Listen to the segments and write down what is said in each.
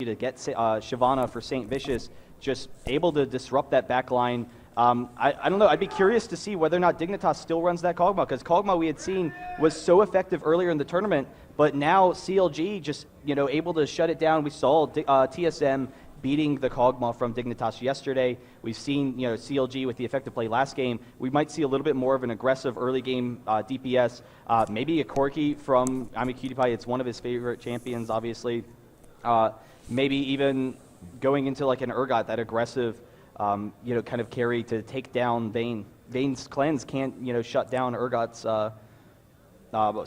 to get Shyvana for St. Vicious, just able to disrupt that back line. I don't know. I'd be curious to see whether or not Dignitas still runs that Kog'Maw, because Kog'Maw we had seen was so effective earlier in the tournament, but now CLG just able to shut it down. We saw TSM beating the Kog'Maw from Dignitas yesterday. We've seen CLG with the effective play last game. We might see a little bit more of an aggressive early game DPS. Maybe a Corki from Cutie. It's one of his favorite champions, obviously. Maybe even going into like an Urgot, that aggressive kind of carry to take down Vayne. Vayne's cleanse can't shut down Urgot's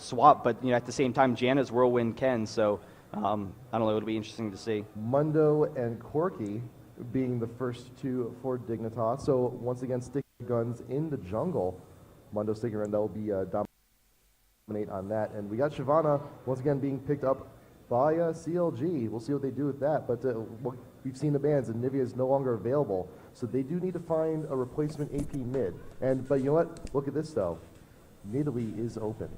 swap, but at the same time Janna's whirlwind can. So I don't know, it'll be interesting to see. Mundo and Corki being the first two for Dignitas. So once again, stick guns in the jungle. Mundo sticking around, that will be dominate on that. And we got Shyvana once again being picked up by CLG. We'll see what they do with that. But we've seen the bans, and Nivea is no longer available. So they do need to find a replacement AP mid. But you know what? Look at this though. Nidalee is open.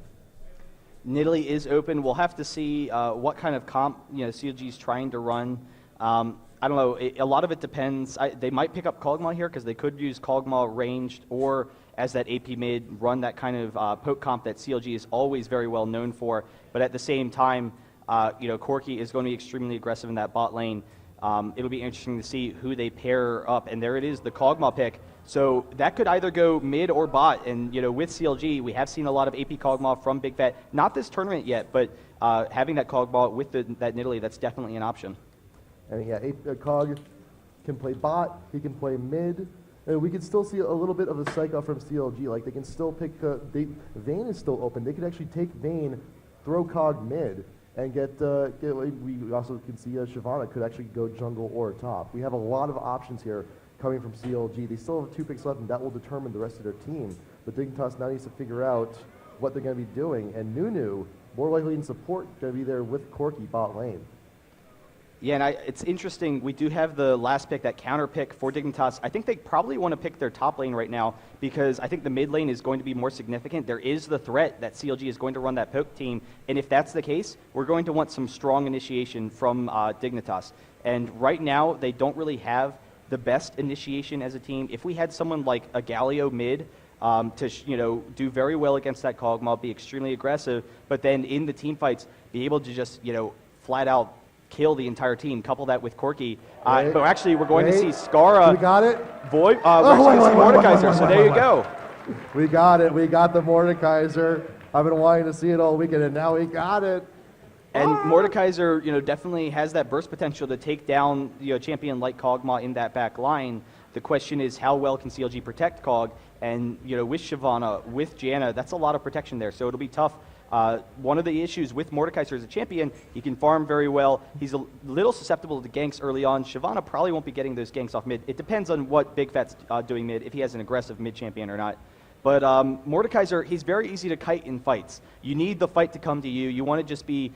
Nidalee is open. We'll have to see what kind of comp CLG is trying to run. I don't know. A lot of it depends. They might pick up Kog'Maw here because they could use Kog'Maw ranged, or as that AP mid, run that kind of poke comp that CLG is always very well known for. But at the same time, Corki is going to be extremely aggressive in that bot lane. It'll be interesting to see who they pair up. And there it is, the Kog'Maw pick. So that could either go mid or bot, and with CLG, we have seen a lot of AP Kog'Maw from Big Fat. Not this tournament yet, but having that Kog'Maw with that Nidalee, that's definitely an option. And yeah, Cog can play bot, he can play mid, and we can still see a little bit of a psych off from CLG. Like they can still pick, Vayne is still open. They could actually take Vayne, throw Cog mid, and get we also can see Shyvana could actually go jungle or top. We have a lot of options here coming from CLG. They still have 2 picks left, and that will determine the rest of their team. But Dignitas now needs to figure out what they're going to be doing. And Nunu, more likely in support, going to be there with Corki bot lane. Yeah, and it's interesting. We do have the last pick, that counter pick for Dignitas. I think they probably want to pick their top lane right now because I think the mid lane is going to be more significant. There is the threat that CLG is going to run that poke team, and if that's the case, we're going to want some strong initiation from Dignitas. And right now, they don't really have the best initiation as a team. If we had someone like a Galio mid to do very well against that Kog'Maw, be extremely aggressive, but then in the team fights be able to just flat out kill the entire team. Couple that with Corki. But actually, we're going to see Skara. We got it. Void. We're going to see Mordekaiser. So there you go. We got it. We got the Mordekaiser. I've been wanting to see it all weekend, and now we got it. And Mordekaiser, definitely has that burst potential to take down a champion like Kog'Maw in that back line. The question is, how well can CLG protect Kog? And with Shyvana, with Janna, that's a lot of protection there. So it'll be tough. One of the issues with Mordekaiser as a champion, he can farm very well. He's a little susceptible to ganks early on. Shyvana probably won't be getting those ganks off mid. It depends on what Big Fat's doing mid, if he has an aggressive mid champion or not. But Mordekaiser, he's very easy to kite in fights. You need the fight to come to you. You want to just be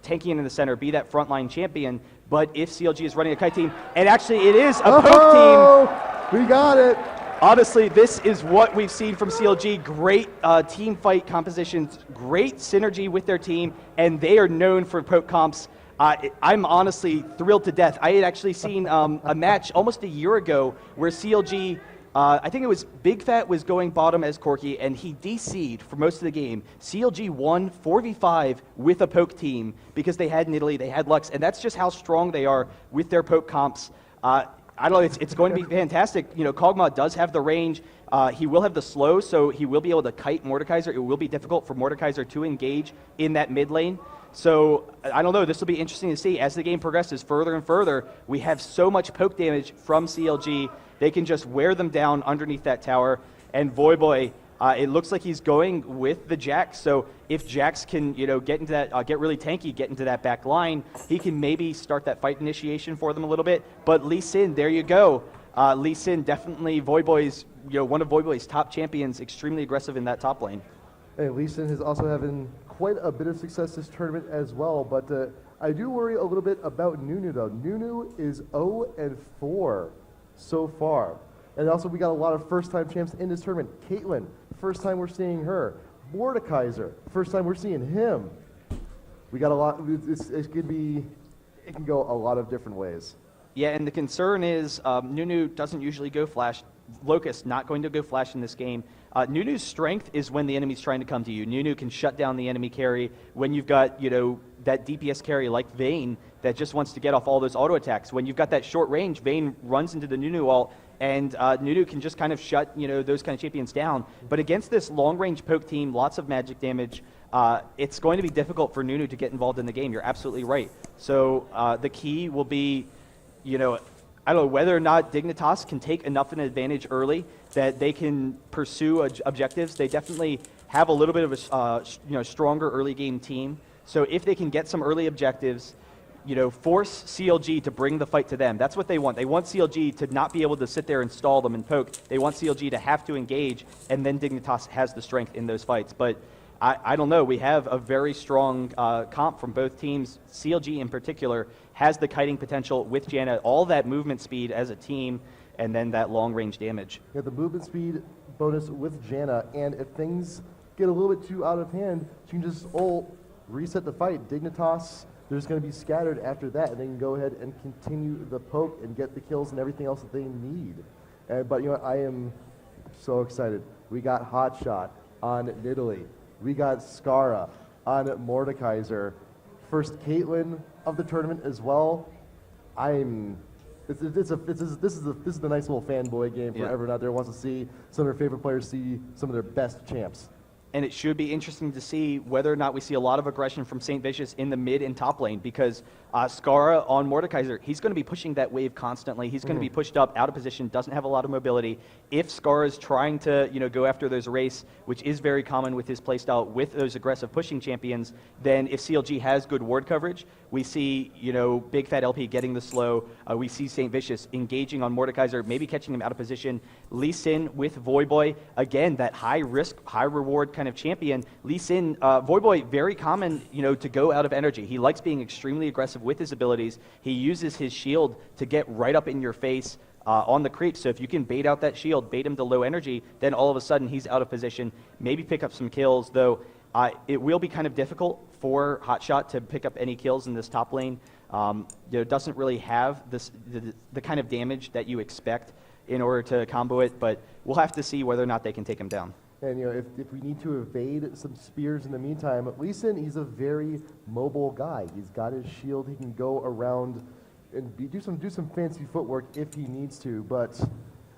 tanking in the center, be that frontline champion. But if CLG is running a kite team, and actually it is a poke team. We got it. Honestly, this is what we've seen from CLG. Great team fight compositions, great synergy with their team, and they are known for poke comps. I'm honestly thrilled to death. I had actually seen a match almost a year ago where CLG, I think it was Big Fat was going bottom as Corki, and he DC'd for most of the game. CLG won 4v5 with a poke team because they had Nidalee, they had Lux, and that's just how strong they are with their poke comps. I don't know, it's going to be fantastic. Kog'Maw does have the range. He will have the slow, so he will be able to kite Mordekaiser. It will be difficult for Mordekaiser to engage in that mid lane. So, I don't know, this will be interesting to see. As the game progresses further and further, we have so much poke damage from CLG. They can just wear them down underneath that tower. And Voyboy, it looks like he's going with the Jax. So if Jax can, get into that, get really tanky, get into that back line, he can maybe start that fight initiation for them a little bit. But Lee Sin, there you go. Lee Sin, definitely Voyboy's, one of Voyboy's top champions, extremely aggressive in that top lane. Hey, Lee Sin has also having quite a bit of success this tournament as well. But I do worry a little bit about Nunu though. Nunu is 0-4 so far. And also we got a lot of first-time champs in this tournament. Caitlyn, first time we're seeing her. Mordekaiser, first time we're seeing him. We got a lot. It's going to be it can go a lot of different ways. Yeah, and the concern is Nunu doesn't usually go flash. Locust not going to go flash in this game. Nunu's strength is when the enemy's trying to come to you. Nunu can shut down the enemy carry when you've got, that DPS carry like Vayne that just wants to get off all those auto attacks. When you've got that short range, Vayne runs into the Nunu ult, and Nunu can just kind of shut, those kind of champions down. But against this long-range poke team, lots of magic damage, it's going to be difficult for Nunu to get involved in the game. You're absolutely right. So the key will be, I don't know whether or not Dignitas can take enough of an advantage early that they can pursue objectives. They definitely have a little bit of a stronger early game team. So if they can get some early objectives, force CLG to bring the fight to them. That's what they want. They want CLG to not be able to sit there and stall them and poke. They want CLG to have to engage, and then Dignitas has the strength in those fights. But I don't know. We have a very strong comp from both teams. CLG in particular has the kiting potential with Janna, all that movement speed as a team, and then that long-range damage. Yeah, the movement speed bonus with Janna, and if things get a little bit too out of hand, she can just ult, reset the fight. Dignitas, they're just going to be scattered after that, and they can go ahead and continue the poke and get the kills and everything else that they need. But I am so excited. We got Hotshot on Nidalee. We got Skara on Mordekaiser. First Caitlyn of the tournament as well. This is the nice little fanboy game for everyone out there who wants to see some of their favorite players see some of their best champs. And it should be interesting to see whether or not we see a lot of aggression from St. Vicious in the mid and top lane, because Skara on Mordekaiser, he's going to be pushing that wave constantly. He's going to be pushed up, out of position, doesn't have a lot of mobility. If Skara is trying to go after those race, which is very common with his playstyle with those aggressive pushing champions, then if CLG has good ward coverage, we see Big Fat LP getting the slow. We see St. Vicious engaging on Mordekaiser, maybe catching him out of position. Lee Sin with Voyboy, again, that high risk, high reward kind of champion. Lee Sin, Voyboy, very common, to go out of energy. He likes being extremely aggressive with his abilities. He uses his shield to get right up in your face on the creep. So if you can bait out that shield, bait him to low energy, then all of a sudden he's out of position. Maybe pick up some kills, though it will be kind of difficult for Hotshot to pick up any kills in this top lane. Doesn't really have the kind of damage that you expect in order to combo it, but we'll have to see whether or not they can take him down. And if we need to evade some spears in the meantime, Lee Sin, he's a very mobile guy. He's got his shield. He can go around and do some fancy footwork if he needs to. But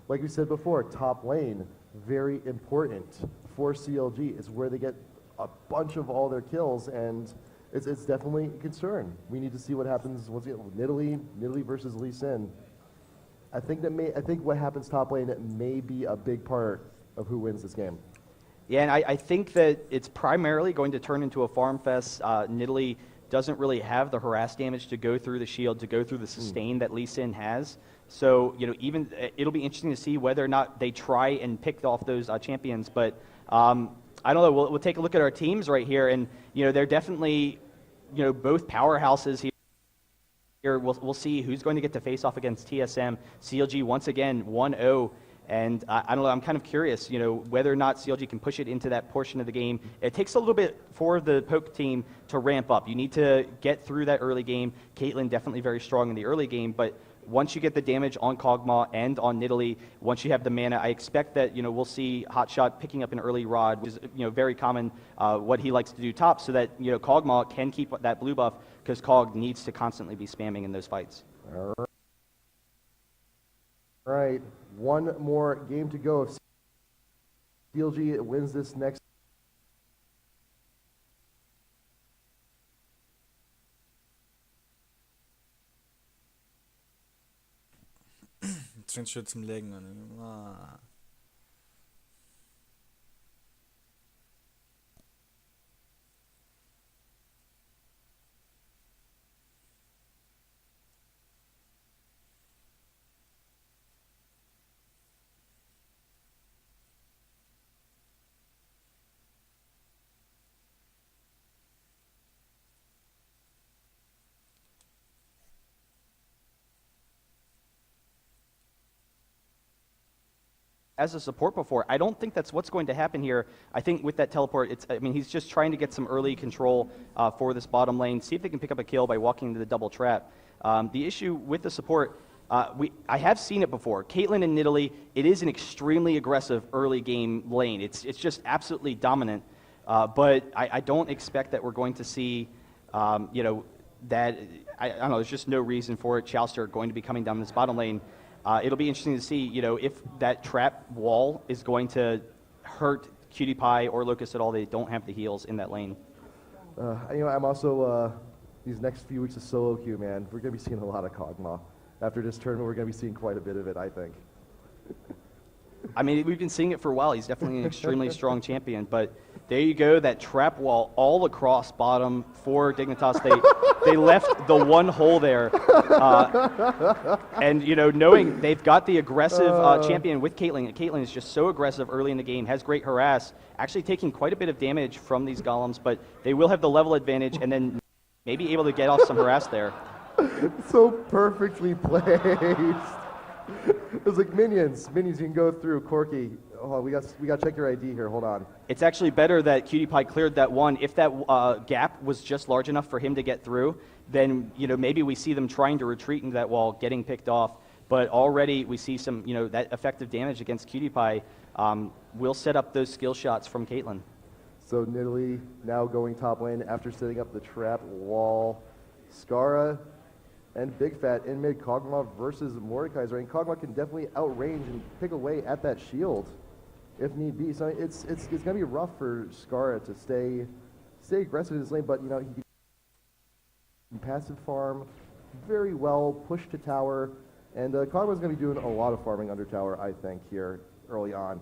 like we said before, top lane, very important for CLG. Is where they get a bunch of all their kills, and it's definitely a concern. We need to see what happens once again with Nidalee versus Lee Sin. I think what happens top lane may be a big part of who wins this game. Yeah, and I think that it's primarily going to turn into a farm fest. Nidalee doesn't really have the harass damage to go through the shield, to go through the sustain that Lee Sin has. So, even it'll be interesting to see whether or not they try and pick off those champions. But I don't know. We'll take a look at our teams right here, and they're definitely both powerhouses here. We'll see who's going to get to face off against TSM. CLG once again 1-0. And I don't know, I'm kind of curious, whether or not CLG can push it into that portion of the game. It takes a little bit for the poke team to ramp up. You need to get through that early game. Caitlyn definitely very strong in the early game, but once you get the damage on Kog'Maw and on Nidalee, once you have the mana, I expect that, we'll see Hotshot picking up an early rod, which is, very common, what he likes to do top, so that, Kog'Maw can keep that blue buff, because Kog needs to constantly be spamming in those fights. All right. One more game to go. If CLG wins this next, Jetzt fängt schon zum Laggen an. as a support before. I don't think that's what's going to happen here. I think with that teleport, he's just trying to get some early control for this bottom lane, see if they can pick up a kill by walking into the double trap. The issue with the support, I have seen it before. Caitlyn and Nidalee, it is an extremely aggressive early game lane. It's just absolutely dominant. But I don't expect that we're going to see, that, I don't know, there's just no reason for it. Chouster going to be coming down this bottom lane. It'll be interesting to see, if that trap wall is going to hurt Cutie Pie or Locust at all. They don't have the heals in that lane. I'm also, these next few weeks of solo queue, man, we're going to be seeing a lot of Kog'Maw. After this tournament, we're going to be seeing quite a bit of it, I think. We've been seeing it for a while. He's definitely an extremely strong champion. But there you go, that trap wall all across bottom for Dignitas. They left the one hole there. And, knowing they've got the aggressive champion with Caitlyn. And Caitlyn is just so aggressive early in the game, has great harass, actually taking quite a bit of damage from these golems. But they will have the level advantage and then maybe able to get off some harass there. So perfectly placed. It was like minions. You can go through. Corky, we got to check your ID here. Hold on. It's actually better that Cutie Pie cleared that one. If that gap was just large enough for him to get through, then maybe we see them trying to retreat into that wall, getting picked off. But already we see some that effective damage against Cutie Pie will set up those skill shots from Caitlyn. So Nidalee now going top lane after setting up the trap wall. Skara and Big Fat in mid. Kog'Maw versus Mordekaiser. And Kog'Maw can definitely outrange and pick away at that shield if need be. So it's going to be rough for Skara to stay aggressive in this lane, but he can passive farm very well, push to tower, and Kog'Maw's going to be doing a lot of farming under tower, I think, here early on.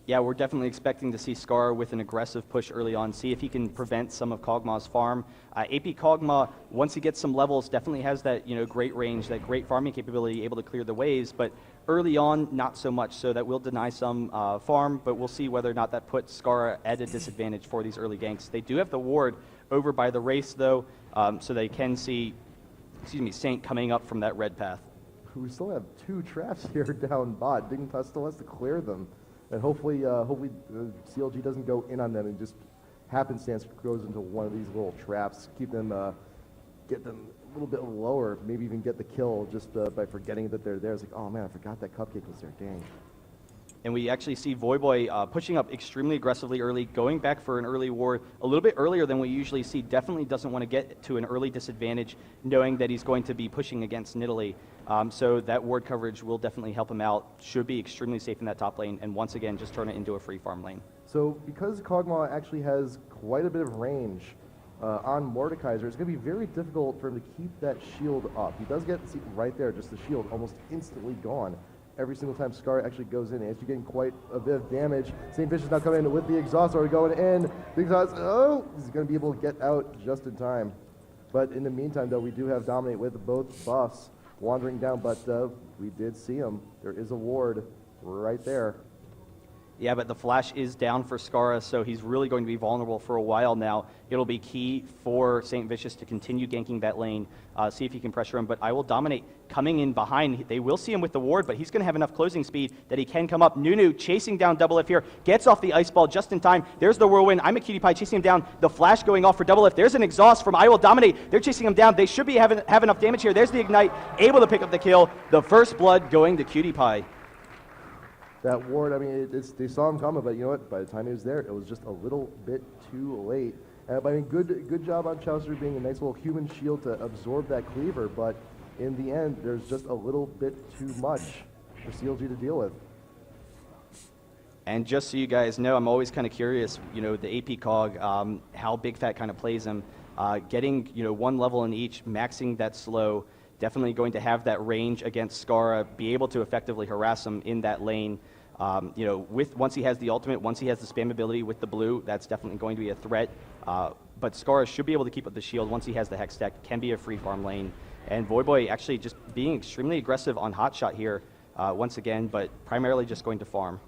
Yeah, we're definitely expecting to see Scar with an aggressive push early on, see if he can prevent some of Kog'Maw's farm. AP Kog'Maw, once he gets some levels, definitely has that great range, that great farming capability, able to clear the waves, but early on, not so much, so that will deny some farm, but we'll see whether or not that puts Scar at a disadvantage for these early ganks. They do have the ward over by the race, though, so they can see, Saint coming up from that red path. We still have 2 traps here down bot. Dignitas still has to clear them. And hopefully CLG doesn't go in on them and just happenstance goes into one of these little traps, get them a little bit lower, maybe even get the kill just by forgetting that they're there. It's like, oh man, I forgot that cupcake was there, dang. And we actually see Voyboy pushing up extremely aggressively early, going back for an early ward a little bit earlier than we usually see. Definitely doesn't want to get to an early disadvantage, knowing that he's going to be pushing against Nidalee. So that ward coverage will definitely help him out. Should be extremely safe in that top lane, and once again, just turn it into a free farm lane. So because Kog'Maw actually has quite a bit of range on Mordekaiser, it's going to be very difficult for him to keep that shield up. He does get, see, right there, just the shield almost instantly gone. Every single time Scar actually goes in, as you're getting quite a bit of damage. St. Fish is now coming in with the exhaust, are going in. The exhaust, he's going to be able to get out just in time. But in the meantime, though, we do have Dominate with both buffs wandering down, but we did see him. There is a ward right there. Yeah, but the flash is down for Skara, so he's really going to be vulnerable for a while now. It'll be key for St. Vicious to continue ganking that lane, see if he can pressure him, but I will Dominate coming in behind. They will see him with the ward, but he's going to have enough closing speed that he can come up. Nunu chasing down Double F here, gets off the ice ball just in time. There's the whirlwind. I'm a Cutie Pie chasing him down. The flash going off for Double F. There's an exhaust from I Will Dominate. They're chasing him down. They should be have enough damage here. There's the ignite, able to pick up the kill. The first blood going to Cutie Pie. That ward, I mean, they saw him coming, but you know what? By the time he was there, it was just a little bit too late. But I mean, good job on Chouster being a nice little human shield to absorb that cleaver, but in the end, there's just a little bit too much for CLG to deal with. And just so you guys know, I'm always kind of curious, the AP Cog, how Big Fat kind of plays him. Getting, one level in each, maxing that slow, definitely going to have that range against Skara, be able to effectively harass him in that lane. Once he has the ultimate, once he has the spam ability with the blue, that's definitely going to be a threat. But Skara should be able to keep up the shield once he has the Hex Deck, can be a free farm lane. And Voyboy actually just being extremely aggressive on Hotshot here once again, but primarily just going to farm.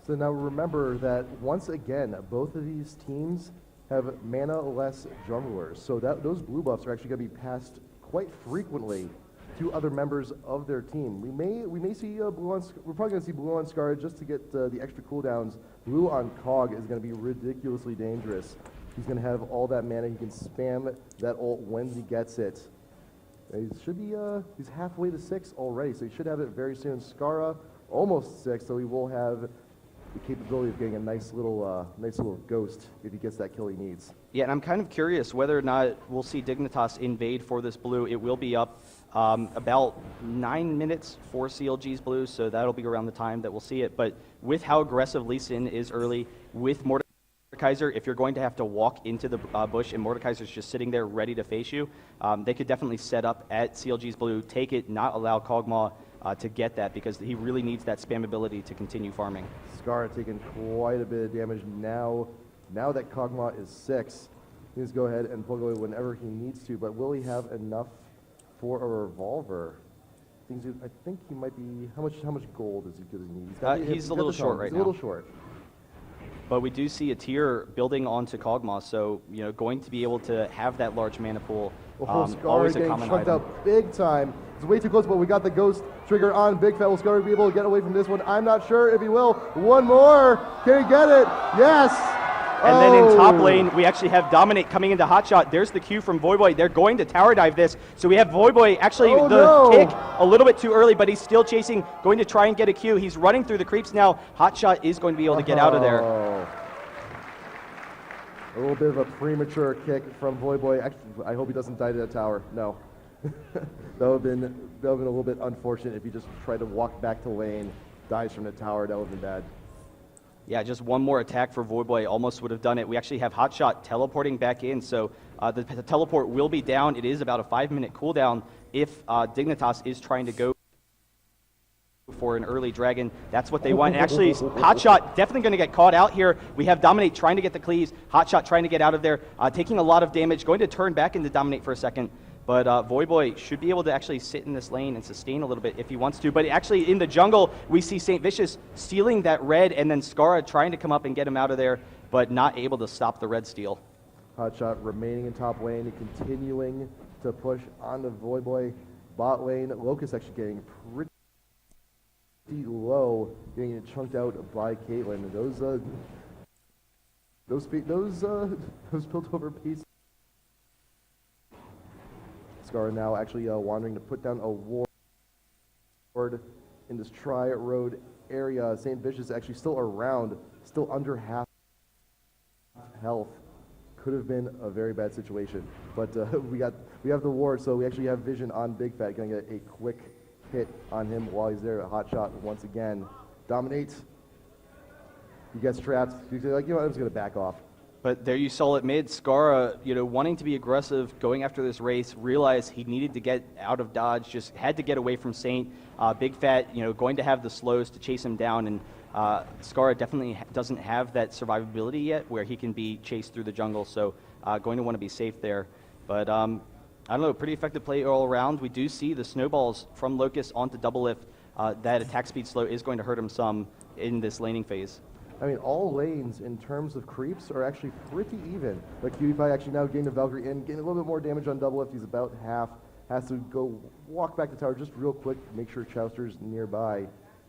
So now remember that once again, both of these teams have mana-less junglers. So those blue buffs are actually going to be passed quite frequently two other members of their team. We may see Blue on. We're probably going to see Blue on Scar just to get the extra cooldowns. Blue on Cog is going to be ridiculously dangerous. He's going to have all that mana. He can spam that ult when he gets it. He should be. He's halfway to 6 already, so he should have it very soon. Skara almost 6, so he will have the capability of getting a nice little ghost if he gets that kill he needs. Yeah, and I'm kind of curious whether or not we'll see Dignitas invade for this blue. It will be up about 9 minutes for CLG's blue, so that'll be around the time that we'll see it. But with how aggressive Lee Sin is early, with Mordekaiser, if you're going to have to walk into the bush and Mordekaiser's just sitting there ready to face you, they could definitely set up at CLG's blue, take it, not allow Kog'Maw to get that, because he really needs that spammability to continue farming. Scar taking quite a bit of damage now. Now that Kog'Maw is 6, he needs to go ahead and plug away whenever he needs to, but will he have enough for a revolver? I think he might be. How much gold is he going to need? He's a little short right now. He's a little short. But we do see a tier building onto Kog'Maw, so going to be able to have that large mana pool. Scar Always a getting common chunked item. out big time. It's way too close, but we got the ghost trigger on Big Fat. Will Scar be able to get away from this one? I'm not sure if he will. One more. Can he get it? Yes. And then in top lane, we actually have Dominate coming into Hotshot. There's the Q from Voyboy. They're going to tower dive this. So we have Voyboy actually kick a little bit too early, but he's still chasing, going to try and get a Q. He's running through the creeps now. Hotshot is going to be able to get out of there. A little bit of a premature kick from Voyboy. Actually, I hope he doesn't die to that tower. No. that would have been a little bit unfortunate if he just tried to walk back to lane, dies from the tower. That would have been bad. Yeah, just one more attack for Voyboy almost would have done it. We actually have Hotshot teleporting back in, so the teleport will be down. It is about a 5-minute cooldown if Dignitas is trying to go for an early dragon. That's what they want. And actually, Hotshot definitely going to get caught out here. We have Dominate trying to get the cleaves. Hotshot trying to get out of there, taking a lot of damage, going to turn back into Dominate for a second. But Voyboy should be able to actually sit in this lane and sustain a little bit if he wants to. But actually, in the jungle, we see St. Vicious stealing that red, and then Skara trying to come up and get him out of there, but not able to stop the red steal. Hotshot remaining in top lane, continuing to push onto Voyboy. Bot lane, Locust actually getting pretty low, getting chunked out by Caitlyn. Those built over pieces. Scar now actually wandering to put down a ward in this tri-road area. St. Vicious actually still around, still under half health. Could have been a very bad situation, but we have the ward, so we actually have vision on Big Fat. Going to get a quick hit on him while he's there. A hot shot once again. Dominate. He gets trapped. He's like, I'm just going to back off. But there you saw it mid. Skara, wanting to be aggressive, going after this race, realized he needed to get out of dodge, just had to get away from Saint. Big Fat, going to have the slows to chase him down, and Skara definitely doesn't have that survivability yet where he can be chased through the jungle, so going to want to be safe there. But I don't know, pretty effective play all around. We do see the snowballs from Locust onto Double Lift. That attack speed slow is going to hurt him some in this laning phase. I mean, all lanes in terms of creeps are actually pretty even. Like QEPI actually now getting the Valkyrie in, getting a little bit more damage on Double Lift. He's about half. Has to go walk back to tower just real quick, make sure Chowster's nearby.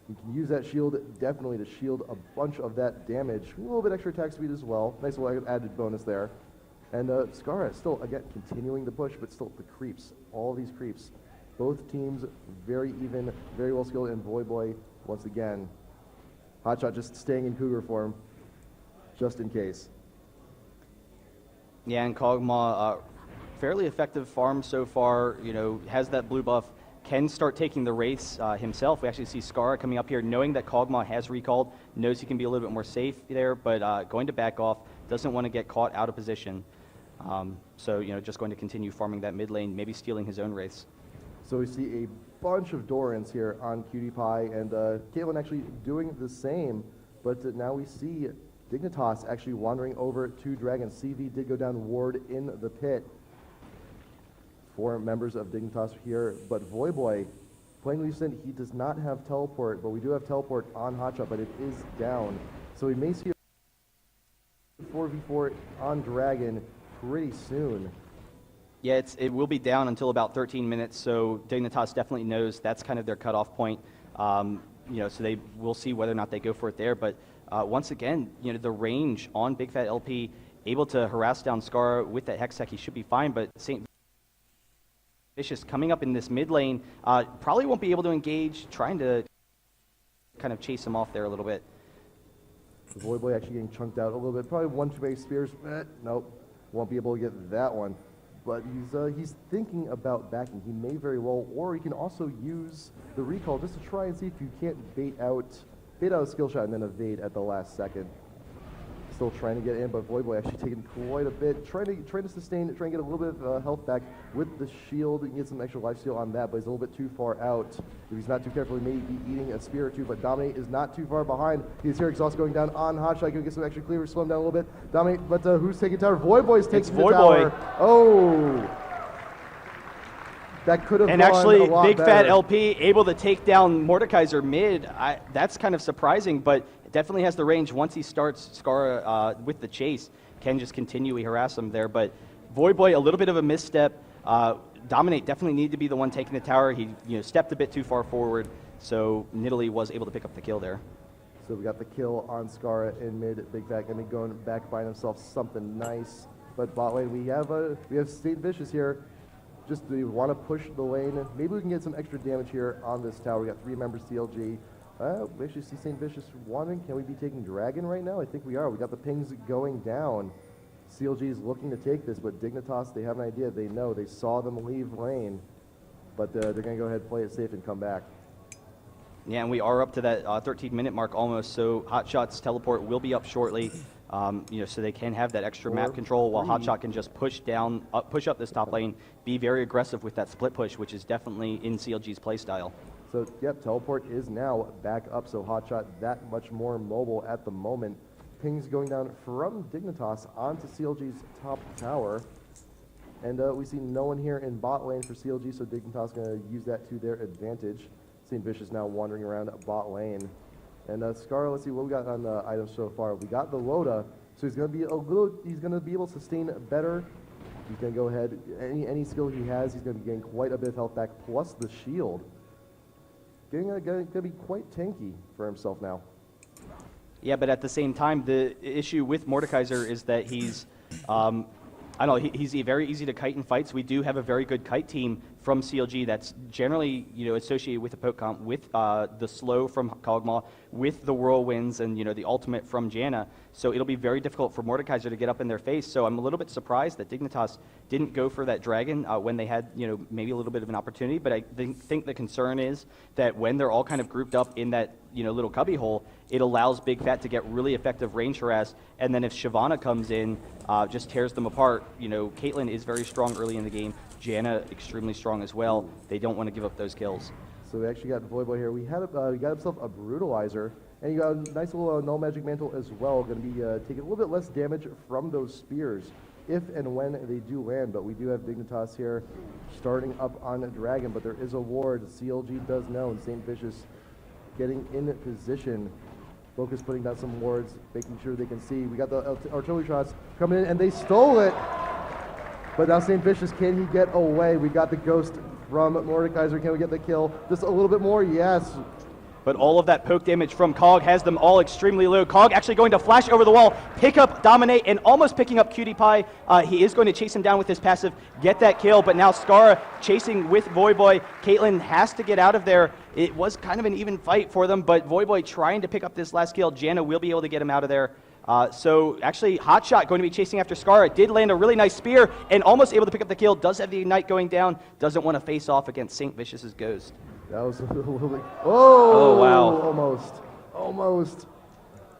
You can use that shield definitely to shield a bunch of that damage. A little bit extra attack speed as well. Nice little added bonus there. And Skara still, again, continuing the push, but still the creeps. All these creeps. Both teams very even, very well skilled, and Voyboy, once again, Hotshot just staying in Cougar form, just in case. Yeah, and Kog'Maw, fairly effective farm so far, has that blue buff, can start taking the race himself. We actually see Skara coming up here, knowing that Kog'Maw has recalled, knows he can be a little bit more safe there, but going to back off, doesn't want to get caught out of position. So, just going to continue farming that mid lane, maybe stealing his own race. So we see a bunch of Dorans here on QTPie, and Caitlyn actually doing the same, but now we see Dignitas actually wandering over to Dragon. CV did go down ward in the pit. 4 members of Dignitas here, but Voyboy playing Lee Sin, he does not have teleport, but we do have teleport on Hotshot, but it is down. So we may see a 4v4 on Dragon pretty soon. Yeah, it will be down until about 13 minutes, so Dignitas definitely knows that's kind of their cutoff point. So they will see whether or not they go for it there. But once again, the range on Big Fat LP, able to harass down Scar with that Hextech, he should be fine. But St. Vicious coming up in this mid lane, probably won't be able to engage, trying to kind of chase him off there a little bit. The Void actually getting chunked out a little bit. Probably one too many spears. Nope, won't be able to get that one. But he's thinking about backing. He may very well, or he can also use the recall just to try and see if you can't bait out a skill shot and then evade at the last second. Still trying to get in, but Void actually taking quite a bit. Trying to sustain, trying to get a little bit of health back with the shield and get some extra life steal on that, but he's a little bit too far out. If he's not too careful, he may be eating a spear or two, but Dominate is not too far behind. He's here, exhaust going down on Hotshot, gonna get some extra cleaver, slow him down a little bit. Dominate, but who's taking tower? Void taking the tower. Oh! That could have and gone actually, a lot Big better. Fat LP able to take down Mordekaiser mid. That's kind of surprising, but definitely has the range. Once he starts Scar with the chase, can just continually harass him there. But Void a little bit of a misstep. Dominate definitely needed to be the one taking the tower. He stepped a bit too far forward, so Nidalee was able to pick up the kill there. So we got the kill on Scar in mid. Big Fat gonna be going back, buying himself something nice. But bot lane, we have St. Vicious here. Just we want to push the lane. Maybe we can get some extra damage here on this tower. We got 3 members CLG. We actually see St. Vicious wandering. Can we be taking Dragon right now? I think we are. We got the pings going down. CLG is looking to take this, but Dignitas, they have an idea. They know. They saw them leave lane. But they're going to go ahead, play it safe, and come back. Yeah, and we are up to that 13-minute mark almost, so Hotshot's teleport will be up shortly. So they can have that extra map control while Hotshot can just push up this top lane, be very aggressive with that split push, which is definitely in CLG's playstyle. So, yep, teleport is now back up, so Hotshot that much more mobile at the moment. Pings going down from Dignitas onto CLG's top tower. And we see no one here in bot lane for CLG, so Dignitas going to use that to their advantage. St. Vicious now wandering around bot lane. And Scar, let's see what we got on the items so far. We got the Loda, so he's going to be able to sustain better. He's going to go ahead, any skill he has, he's going to be getting quite a bit of health back, plus the shield. Going to be quite tanky for himself now. Yeah, but at the same time, the issue with Mordekaiser is that he's, he's very easy to kite in fights. We do have a very good kite team from CLG that's generally, associated with the poke comp, with the slow from Kog'Maw, with the whirlwinds and, the ultimate from Janna. So it'll be very difficult for Mordekaiser to get up in their face. So I'm a little bit surprised that Dignitas didn't go for that dragon when they had, maybe a little bit of an opportunity. But I think the concern is that when they're all kind of grouped up in that, little cubby hole, it allows Big Fat to get really effective range harass. And then if Shyvana comes in, just tears them apart. Caitlyn is very strong early in the game. Janna extremely strong as well. They don't want to give up those kills. So we actually got Void here. We got himself a Brutalizer, and he got a nice little Null Magic Mantle as well. Going to be taking a little bit less damage from those spears, if and when they do land. But we do have Dignitas here starting up on a Dragon, but there is a ward. CLG does know, and St. Vicious getting in position. Focus putting down some wards, making sure they can see. We got the artillery shots coming in, and they stole it. But now St. Vicious, can he get away? We got the ghost from Mordekaiser. Can we get the kill? Just a little bit more? Yes. But all of that poke damage from Cog has them all extremely low. Cog actually going to flash over the wall, pick up Dominate, and almost picking up Cutie Pie. He is going to chase him down with his passive, get that kill. But now Scar chasing with Void. Caitlyn has to get out of there. It was kind of an even fight for them, but Void trying to pick up this last kill. Janna will be able to get him out of there. So actually, Hotshot going to be chasing after Scar. It did land a really nice spear and almost able to pick up the kill. Does have the Ignite going down. Doesn't want to face off against St. Vicious's Ghost. That was a little bit... Oh, wow. Almost.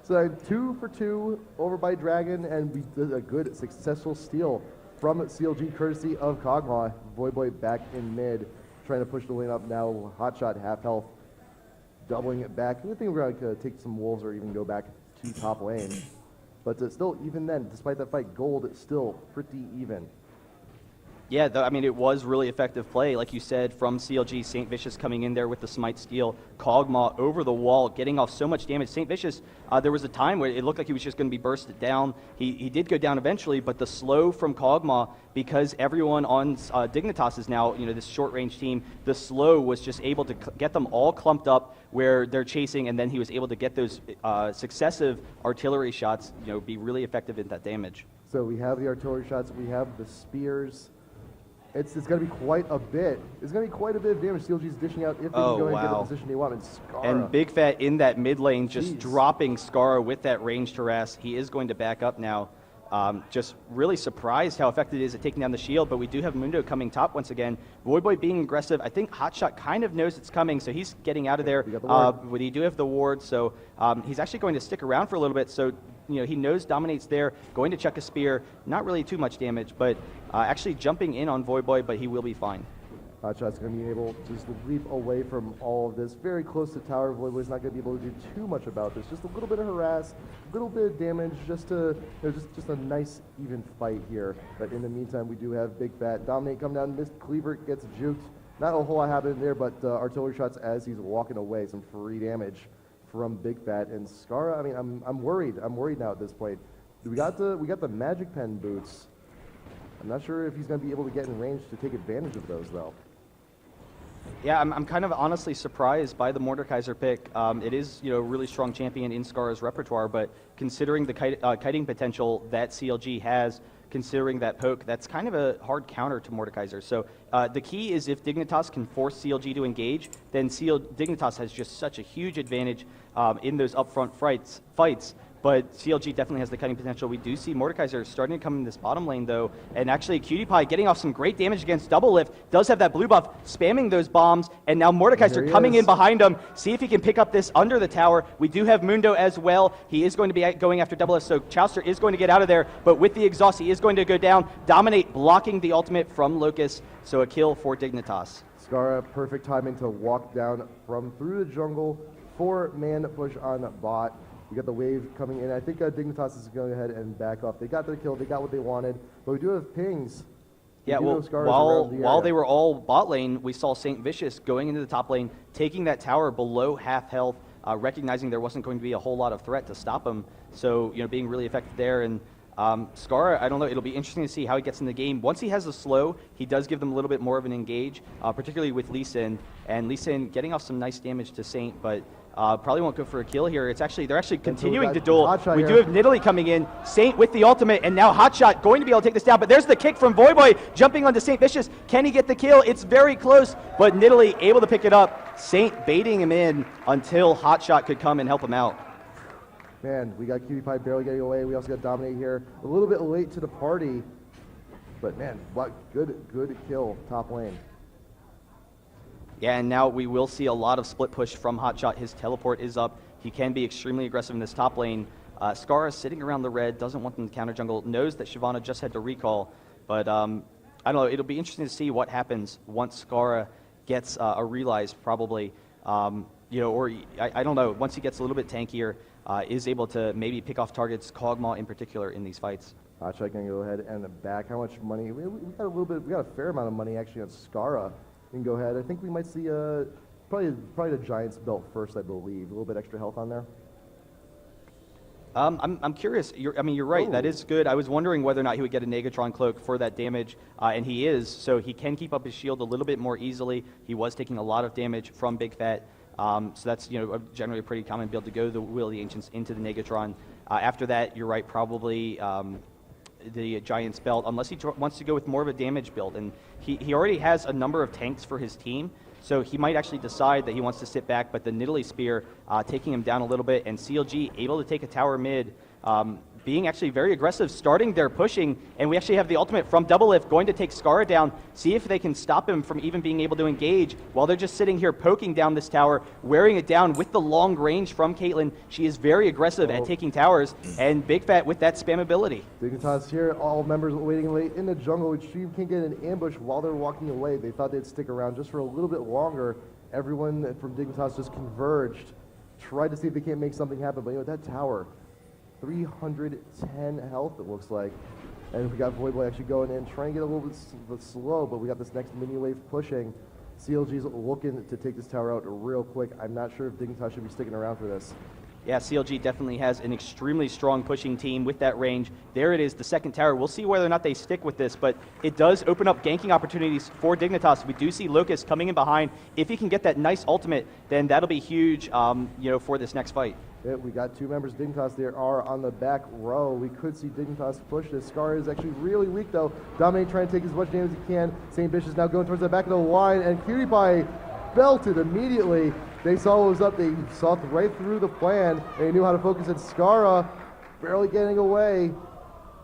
So 2 for 2 over by Dragon, and we did a good, successful steal from CLG courtesy of Kog'Maw. Void back in mid, trying to push the lane up now. Hotshot half health, doubling it back. I think we're going to take some wolves or even go back to top lane. But still, even then, despite that fight, gold is still pretty even. Yeah, I mean, it was really effective play, like you said, from CLG. St. Vicious coming in there with the Smite Steal. Kog'Maw over the wall, getting off so much damage. St. Vicious, there was a time where it looked like he was just going to be bursted down. He did go down eventually, but the slow from Kog'Maw, because everyone on Dignitas is now, this short-range team, the slow was just able to get them all clumped up where they're chasing, and then he was able to get those successive artillery shots, be really effective in that damage. So we have the artillery shots, we have the spears. It's going to be quite a bit. It's going to be quite a bit of damage CLG's dishing out if they can go and get the position they want. And Scarra. And Big Fat in that mid lane just dropping Scarra with that ranged harass. He is going to back up now. Just really surprised how effective it is at taking down the shield, but we do have Mundo coming top once again. Voidboy being aggressive. I think Hotshot kind of knows it's coming, so he's getting out of there. But he do have the ward, so he's actually going to stick around for a little bit. So he knows Dominate's there, going to chuck a spear. Not really too much damage, but actually jumping in on Voidboy, but he will be fine. Hotshot's going to be able to just leap away from all of this. Very close to tower. Voidboy's not going to be able to do too much about this. Just a little bit of harass, a little bit of damage, just a nice even fight here. But in the meantime, we do have Big Fat. Dominate come down. Missed Cleaver gets juked. Not a whole lot happening there, but artillery shots as he's walking away. Some free damage from Big Fat and Scarra. I mean, I'm worried. I'm worried now at this point. We got the Magic Pen boots. I'm not sure if he's going to be able to get in range to take advantage of those, though. Yeah, I'm kind of honestly surprised by the Mordekaiser pick. It is, a really strong champion in Scarra's repertoire, but considering the kiting potential that CLG has, considering that poke, that's kind of a hard counter to Mordekaiser. So the key is if Dignitas can force CLG to engage, then Dignitas has just such a huge advantage in those upfront fights. But CLG definitely has the cutting potential. We do see Mordekaiser starting to come in this bottom lane, though. And actually, Cutie Pie getting off some great damage against Double Lift. Does have that blue buff, spamming those bombs. And now Mordekaiser coming in behind him. See if he can pick up this under the tower. We do have Mundo as well. He is going to be going after Double Lift, so Chowster is going to get out of there. But with the exhaust, he is going to go down. Dominate blocking the ultimate from Locust. So a kill for Dignitas. Scarra, perfect timing to walk down from through the jungle. 4-man push on bot. We got the wave coming in. I think Dignitas is going to go ahead and back off. They got their kill. They got what they wanted. But we do have pings. Yeah, well, while they were all bot lane, we saw St. Vicious going into the top lane, taking that tower below half health, recognizing there wasn't going to be a whole lot of threat to stop him. So, being really effective there. And Scarra, I don't know, it'll be interesting to see how he gets in the game. Once he has the slow, he does give them a little bit more of an engage, particularly with Lee Sin. And Lee Sin getting off some nice damage to Saint, but probably won't go for a kill here. They're actually continuing to duel. We do have Nidalee coming in. Saint with the ultimate, and now Hotshot going to be able to take this down. But there's the kick from Voidboy jumping onto St. Vicious. Can he get the kill? It's very close, but Nidalee able to pick it up. Saint baiting him in until Hotshot could come and help him out. Man, we got Cutie Pie barely getting away. We also got Dominate here. A little bit late to the party, but man, what good kill top lane. Yeah, and now we will see a lot of split push from Hotshot. His teleport is up. He can be extremely aggressive in this top lane. Scarra sitting around the red, doesn't want them to counter jungle, knows that Shyvana just had to recall. But I don't know, it'll be interesting to see what happens once Scarra gets a realize, probably. Or I don't know, once he gets a little bit tankier, is able to maybe pick off targets, Kog'Maw in particular, in these fights. Hotshot gonna go ahead and back. How much money? We got a fair amount of money actually on Scarra. We can go ahead. I think we might see probably the Giants belt first, I believe. A little bit extra health on there. I'm curious. You're right. That is good. I was wondering whether or not he would get a Negatron cloak for that damage, and he is. So he can keep up his shield a little bit more easily. He was taking a lot of damage from Big Fat. So that's generally a pretty common build to go the Will of the Ancients into the Negatron. After that, you're right. Probably the Giants belt, unless he wants to go with more of a damage build, and he already has a number of tanks for his team. So he might actually decide that he wants to sit back, but the Nidalee Spear taking him down a little bit, and CLG able to take a tower mid, being actually very aggressive, starting their pushing, and we actually have the ultimate from Double Lift going to take Scarra down, see if they can stop him from even being able to engage while they're just sitting here poking down this tower, wearing it down with the long range from Caitlyn. She is very aggressive at taking towers, and Big Fat with that spam ability. Dignitas here, all members waiting late in the jungle. Extreme can't get an ambush while they're walking away. They thought they'd stick around just for a little bit longer. Everyone from Dignitas just converged, tried to see if they can't make something happen, but that tower, 310 health, it looks like. And we got Voidboy actually going in, trying to get a little bit slow, but we got this next mini wave pushing. CLG's looking to take this tower out real quick. I'm not sure if Dignitas should be sticking around for this. Yeah, CLG definitely has an extremely strong pushing team with that range. There it is, the second tower. We'll see whether or not they stick with this, but it does open up ganking opportunities for Dignitas. We do see Locust coming in behind. If he can get that nice ultimate, then that'll be huge, for this next fight. Yeah, we got two members of Dignitas there are on the back row. We could see Dignitas push this. Scar is actually really weak though. Dominate trying to take as much damage as he can. St. Bish is now going towards the back of the line, and Cutie Pie belted immediately. They saw what was up. They saw right through the plan. They knew how to focus at Skara, barely getting away.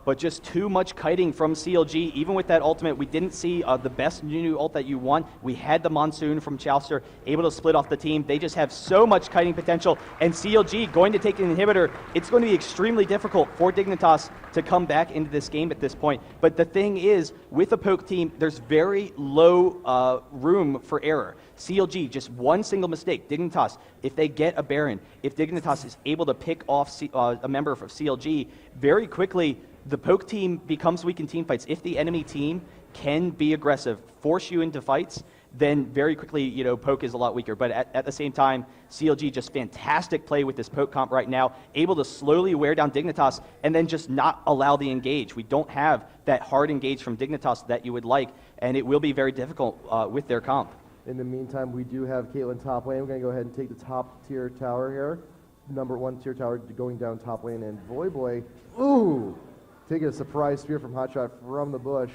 But just too much kiting from CLG. Even with that ultimate, we didn't see the best new ult that you want. We had the Monsoon from Chaucer able to split off the team. They just have so much kiting potential. And CLG going to take an inhibitor. It's going to be extremely difficult for Dignitas to come back into this game at this point. But the thing is, with a poke team, there's very low room for error. CLG, just one single mistake. Dignitas, if they get a Baron, if Dignitas is able to pick off a member of CLG, very quickly, the poke team becomes weak in team fights. If the enemy team can be aggressive, force you into fights, then very quickly, poke is a lot weaker. But at the same time, CLG just fantastic play with this poke comp right now, able to slowly wear down Dignitas and then just not allow the engage. We don't have that hard engage from Dignitas that you would like, and it will be very difficult with their comp. In the meantime, we do have Caitlyn top lane. We're going to go ahead and take the top tier tower here. Number 1 tier tower going down top lane, and Voidboy, ooh! Taking a surprise spear from Hotshot from the bush.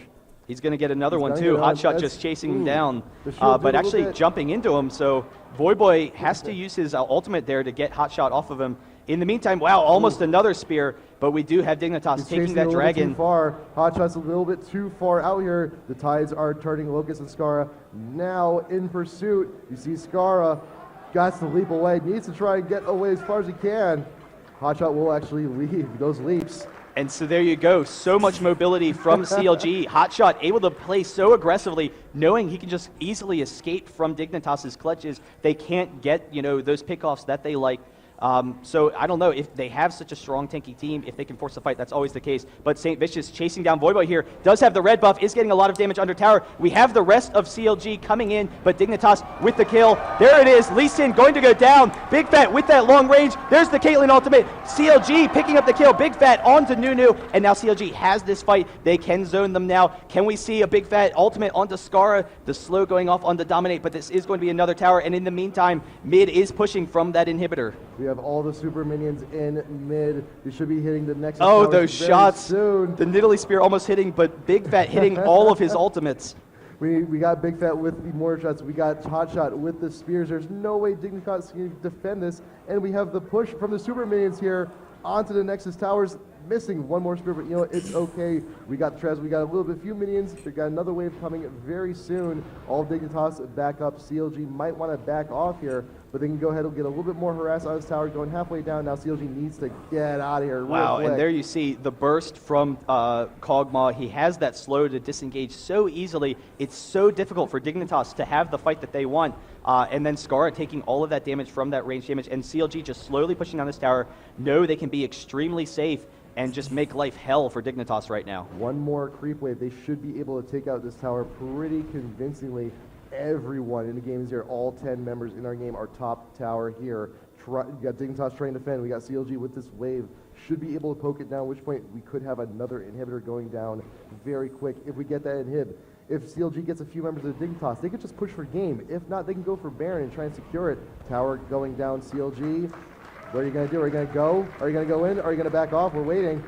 He's going to get another one too. Hotshot just chasing him down, but actually jumping into him. So Voidboy has to use his ultimate there to get Hotshot off of him. In the meantime, wow, almost another spear, but we do have Dignitas taking that dragon. Too far. Hotshot's a little bit too far out here. The tides are turning. Locust and Skara now in pursuit. You see Skara got to leap away, needs to try and get away as far as he can. Hotshot will actually leave those leaps. And so there you go. So much mobility from CLG. Hotshot able to play so aggressively, knowing he can just easily escape from Dignitas' clutches. They can't get, those pickoffs that they like. So I don't know if they have such a strong tanky team, if they can force a fight, that's always the case. But St. Vicious chasing down Voidboy here, does have the red buff, is getting a lot of damage under tower. We have the rest of CLG coming in, but Dignitas with the kill. There it is, Lee Sin going to go down. Big Fat with that long range. There's the Caitlyn ultimate. CLG picking up the kill. Big Fat onto Nunu, and now CLG has this fight. They can zone them now. Can we see a Big Fat ultimate onto Skara? The slow going off onto Dominate, but this is going to be another tower, and in the meantime, mid is pushing from that inhibitor. We have all the super minions in mid. We should be hitting the next. Oh, those shots! Soon. The Nidalee Spear almost hitting, but Big Fat hitting all of his ultimates. We got Big Fat with the mortar shots. We got Hotshot with the spears. There's no way Dignitas can defend this. And we have the push from the super minions here onto the Nexus towers. Missing one more spear, but it's okay. We got the Trez, we got a little bit few minions. We got another wave coming very soon. All Dignitas back up. CLG might want to back off here, but they can go ahead and get a little bit more harassed on this tower, going halfway down. Now CLG needs to get out of here real quick. And there you see the burst from Kog'Maw. He has that slow to disengage so easily. It's so difficult for Dignitas to have the fight that they want. And then Skara taking all of that damage from that range damage, and CLG just slowly pushing down this tower. Know they can be extremely safe and just make life hell for Dignitas right now. One more creep wave. They should be able to take out this tower pretty convincingly. Everyone in the game is here. All 10 members in our game are top tower here. We got Dignitas trying to defend. We got CLG with this wave. Should be able to poke it down, at which point we could have another inhibitor going down very quick if we get that inhib. If CLG gets a few members of Dignitas, they could just push for game. If not, they can go for Baron and try and secure it. Tower going down, CLG. What are you going to do? Are you going to go? Are you going to go in? Are you going to back off? We're waiting.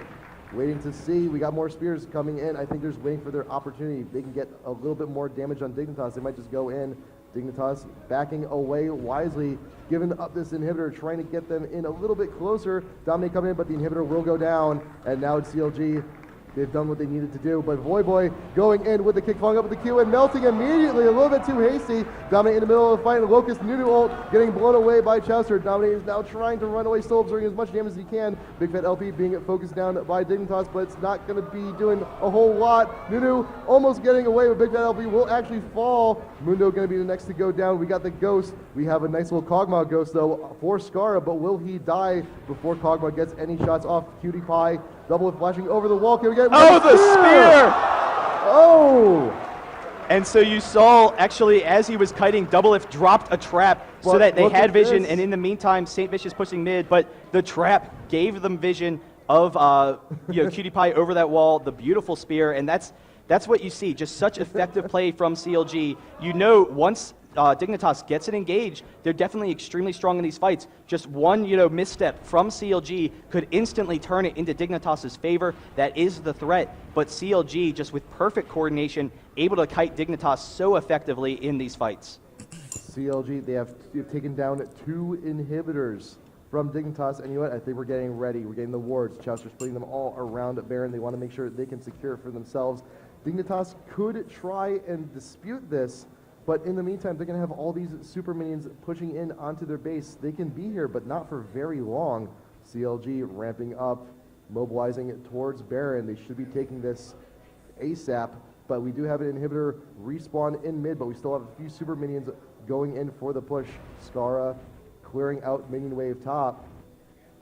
Waiting to see. We got more spears coming in. I think they're just waiting for their opportunity. They can get a little bit more damage on Dignitas. They might just go in. Dignitas backing away wisely, giving up this inhibitor, trying to get them in a little bit closer. Dominate coming in, but the inhibitor will go down. And now it's CLG. They've done what they needed to do, but Voidboy going in with the kick, following up with the Q and melting immediately, a little bit too hasty. Dominate in the middle of the fight, Locust Nunu ult getting blown away by Chester. Dominate is now trying to run away, still absorbing as much damage as he can. Big Fat LP being focused down by Dignitas, but it's not going to be doing a whole lot. Nunu almost getting away, but Big Fat LP will actually fall. Mundo going to be the next to go down. We got the Ghost. We have a nice little Kog'Maw Ghost though for Skara, but will he die before Kog'Maw gets any shots off? Cutie Pie Double flashing over the wall. Can we get the spear! Oh! And so you saw, actually, as he was kiting, Doublelift dropped a trap so But that they look had at vision, this. and in the meantime, St. Vicious pushing mid, but the trap gave them vision of Cutie Pie over that wall, the beautiful spear, and that's what you see, just such effective play from CLG. You know, once Dignitas gets it engaged, they're definitely extremely strong in these fights. Just one, misstep from CLG could instantly turn it into Dignitas' favor. That is the threat. But CLG, just with perfect coordination, able to kite Dignitas so effectively in these fights. CLG, they've taken down 2 inhibitors from Dignitas, and you know what? I think we're getting ready. We're getting the wards. Chester's putting them all around Baron. They want to make sure they can secure it for themselves. Dignitas could try and dispute this, but in the meantime, they're going to have all these super minions pushing in onto their base. They can be here, but not for very long. CLG ramping up, mobilizing it towards Baron. They should be taking this ASAP, but we do have an inhibitor respawn in mid, but we still have a few super minions going in for the push. Skara clearing out minion wave top.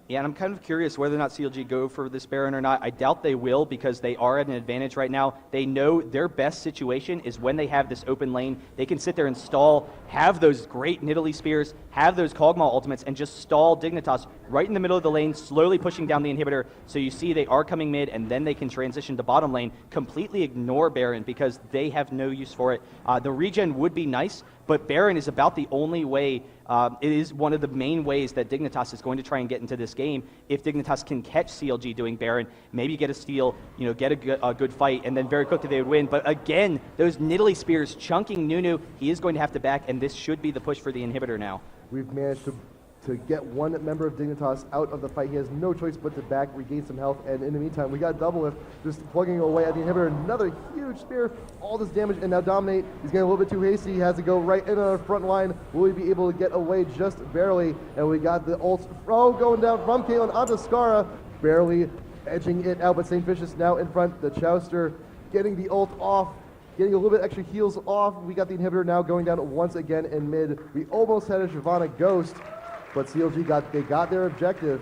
Yeah, and I'm kind of curious whether or not CLG go for this Baron or not. I doubt they will because they are at an advantage right now. They know their best situation is when they have this open lane. They can sit there and stall, have those great Nidalee spears, have those Kog'Maw ultimates, and just stall Dignitas right in the middle of the lane, slowly pushing down the inhibitor. So you see they are coming mid, and then they can transition to bottom lane, completely ignore Baron because they have no use for it. The regen would be nice, but Baron is about the only way. It is one of the main ways that Dignitas is going to try and get into this game. If Dignitas can catch CLG doing Baron, maybe get a steal, get a good fight, and then very quickly they would win. But again, those Nidalee spears chunking Nunu, he is going to have to back, and this should be the push for the inhibitor now. We've managed to get one member of Dignitas out of the fight. He has no choice but to back, regain some health, and in the meantime, we got Doublelift just plugging away at the inhibitor. Another huge spear, all this damage, and now Dominate. He's getting a little bit too hasty. He has to go right in on the front line. Will he be able to get away just barely? And we got the ult going down from Caitlyn onto Skara, barely edging it out, but St. Vicious now in front. The Chouster getting the ult off, getting a little bit extra heals off. We got the inhibitor now going down once again in mid. We almost had a Shyvana Ghost, but CLG got their objective,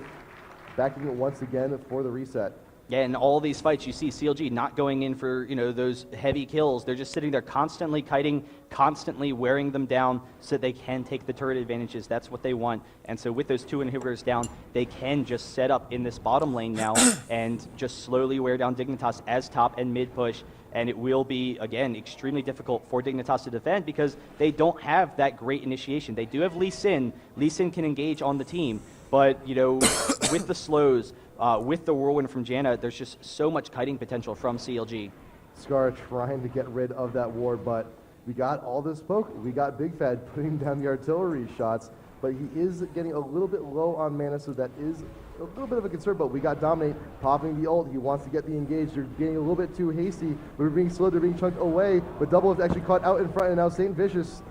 backing it once again for the reset. Yeah, in all these fights, you see CLG not going in for those heavy kills. They're just sitting there constantly kiting, constantly wearing them down so they can take the turret advantages. That's what they want. And so with those 2 inhibitors down, they can just set up in this bottom lane now and just slowly wear down Dignitas as top and mid push. And it will be, again, extremely difficult for Dignitas to defend because they don't have that great initiation. They do have Lee Sin. Lee Sin can engage on the team. But, with the slows, with the Whirlwind from Janna, there's just so much kiting potential from CLG. Scar trying to get rid of that ward, but we got all this poke. We got Big Fad putting down the artillery shots, but he is getting a little bit low on mana, so that is a little bit of a concern, but we got Dominate popping the ult. He wants to get the engage. They're getting a little bit too hasty. We're being slowed. They're being chunked away, but Doublelift actually caught out in front, and now St. Vicious,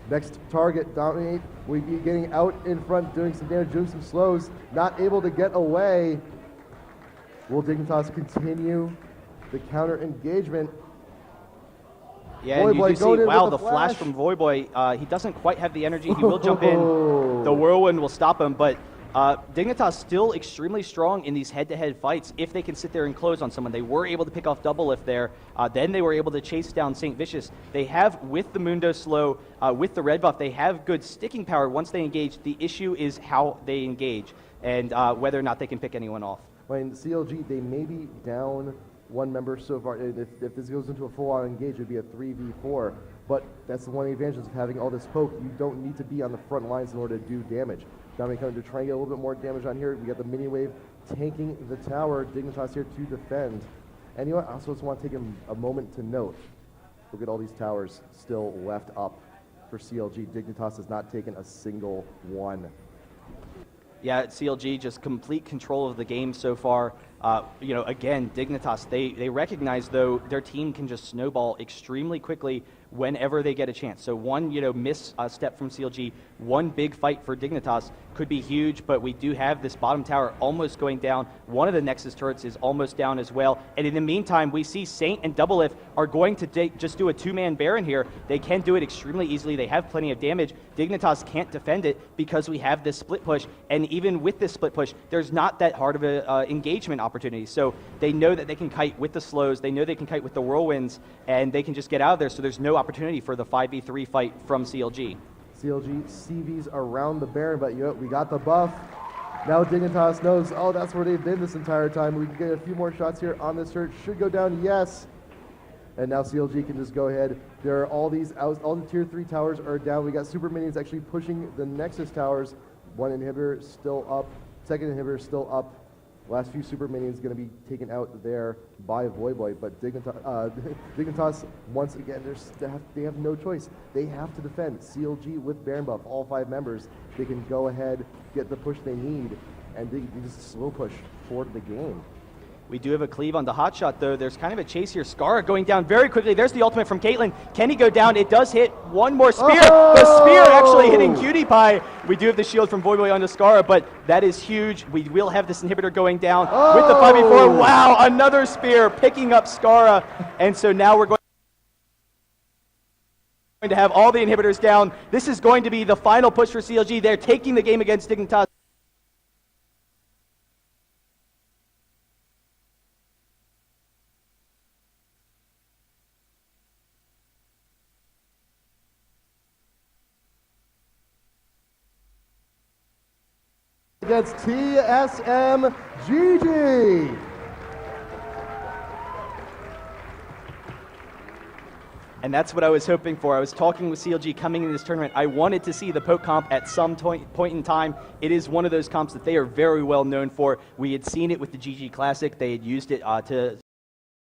next target, Dominate, we be getting out in front, doing some damage, doing some slows, not able to get away. Will Dignitas continue the counter engagement? Yeah, and you do see, wow, the flash from Voyboy, he doesn't quite have the energy. He will jump in. The Whirlwind will stop him, but Dignitas still extremely strong in these head-to-head fights if they can sit there and close on someone. They were able to pick off Doublelift there. Then they were able to chase down St. Vicious. They have, with the Mundo Slow, with the red buff, they have good sticking power once they engage. The issue is how they engage and whether or not they can pick anyone off. When CLG, they may be down one member so far. If this goes into a full-on engage, it would be a 3v4. But that's one of the advantages of having all this poke. You don't need to be on the front lines in order to do damage. Dominic coming to try and get a little bit more damage on here. We got the mini wave tanking the tower. Dignitas here to defend. And you know what? I also just want to take a moment to note. Look at all these towers still left up for CLG. Dignitas has not taken a single one. Yeah, CLG just complete control of the game so far. Again, Dignitas, they recognize, though, their team can just snowball extremely quickly whenever they get a chance. So one, misstep from CLG, one big fight for Dignitas could be huge, but we do have this bottom tower almost going down. One of the Nexus turrets is almost down as well. And in the meantime, we see Saint and Doublelift are going to just do a 2-man Baron here. They can do it extremely easily. They have plenty of damage, Dignitas can't defend it because we have this split push, and even with this split push, there's not that hard of a engagement opportunity. So they know that they can kite with the slows, they know they can kite with the whirlwinds, and they can just get out of there, so there's no opportunity for the 5v3 fight from CLG. CLG CVs around the Baron, but we got the buff. Now Dignitas knows, oh, that's where they've been this entire time. We can get a few more shots here on this turret. Should go down, yes. And now CLG can just go ahead. There are all these, all the tier 3 towers are down. We got super minions actually pushing the Nexus towers. One inhibitor still up, second inhibitor still up. Last few super minions going to be taken out there by Voyboy, but Dignitas once again, they have no choice. They have to defend. CLG with Baron buff, all 5 members, they can go ahead, get the push they need, and they just slow push forward the game. We do have a cleave on the hotshot, though. There's kind of a chase here. Skara going down very quickly. There's the ultimate from Caitlyn. Can he go down? It does hit one more spear. Oh! The spear actually hitting Cutie Pie. We do have the shield from Voyboy onto Skara, but that is huge. We will have this inhibitor going down with the 5v4. Wow, another spear picking up Skara. And so now we're going to have all the inhibitors down. This is going to be the final push for CLG. They're taking the game against Dignitas. Against TSM GG. And that's what I was hoping for. I was talking with CLG coming into this tournament. I wanted to see the poke comp at some point in time. It is one of those comps that they are very well known for. We had seen it with the GG Classic. They had used it to